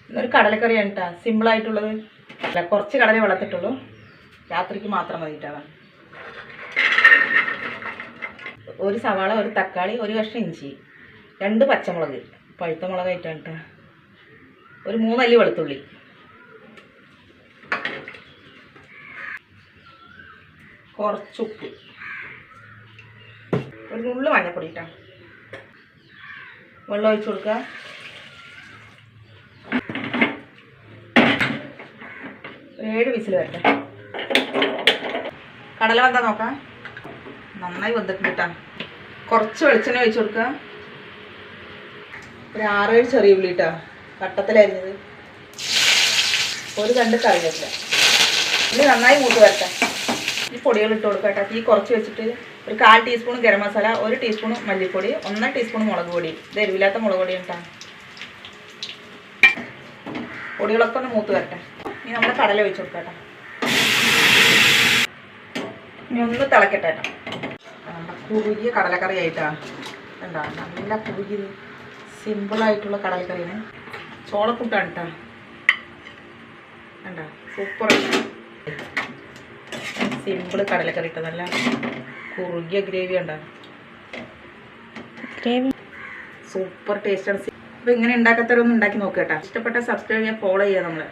ഇന്നൊരു കടലക്കറിയാണ് കേട്ടോ, സിമ്പിളായിട്ടുള്ളത്. അല്ല, കുറച്ച് കടല വെള്ളത്തിട്ടുള്ളൂ, രാത്രിക്ക് മാത്രം മതിയിട്ടാണ്. ഒരു സവാള, ഒരു തക്കാളി, ഒരു കഷ്ണം ഇഞ്ചി, 2 പച്ചമുളക്, പഴുത്ത മുളകായിട്ടാണ് കേട്ടോ, ഒരു 3 അല്ലി വെളുത്തുള്ളി, കുറച്ച് ഉപ്പ്, ഒരു നുള്ളു മഞ്ഞപ്പൊടി ഇട്ടാ. വെള്ളം ഒഴിച്ച് കൊടുക്കുക. ഒരു 7 വിസിൽ വരട്ടെ. കടല വെന്താ നോക്കാം. നന്നായി വെന്തിട്ടുണ്ട് കേട്ടോ. കുറച്ച് വെളിച്ചെണ്ണ ഒഴിച്ച് കൊടുക്കുക. ഒരു 6-7 ചെറിയ ഉള്ളി ഇട്ടാ, വട്ടത്തിലരിഞ്ഞത്, ഒരു 2 കറിവേപ്പില. ഇത് നന്നായി മൂത്ത് വരട്ടെ. ഈ പൊടികൾ ഇട്ട് കൊടുക്കുക കേട്ടോ. തീ കുറച്ച് വെച്ചിട്ട് ഒരു 1/4 ടീസ്പൂൺ ഗരം മസാല, 1 ടീസ്പൂൺ മല്ലിപ്പൊടി, 1 ടീസ്പൂൺ മുളക് പൊടി. ഇത് എരിവില്ലാത്ത മുളക് പൊടി കേട്ടോ. പൊടികളൊക്കെ ഒന്ന് മൂത്ത് വരട്ടെ. ഇനി നമ്മൾ കടല ഒഴിച്ച് കൊടുക്കാം കേട്ടോ. ഇനി ഒന്ന് തിളക്കട്ടെ കേട്ടോ. കുറുകിയ കടലക്കറി ആയിട്ടാണ് എന്താ, നല്ല കുറുകിയത് സിമ്പിളായിട്ടുള്ള കടലക്കറിയാണ്. ചോളക്കൂട്ടാണ് കേട്ടോ. കണ്ടോ, സൂപ്പർ സിമ്പിൾ കടലക്കറി ഇട്ട നല്ല കുറുകിയ ഗ്രേവി ഉണ്ടോ, ഗ്രേവി സൂപ്പർ ടേസ്റ്റാണ്. അപ്പോൾ ഇങ്ങനെ ഉണ്ടാക്കാത്തവരൊന്നും ഉണ്ടാക്കി നോക്കുക കേട്ടോ. ഇഷ്ടപ്പെട്ട സബ്സ്ക്രൈബ് ചെയ്യാൻ, ഫോളോ ചെയ്യുക നമ്മളെ.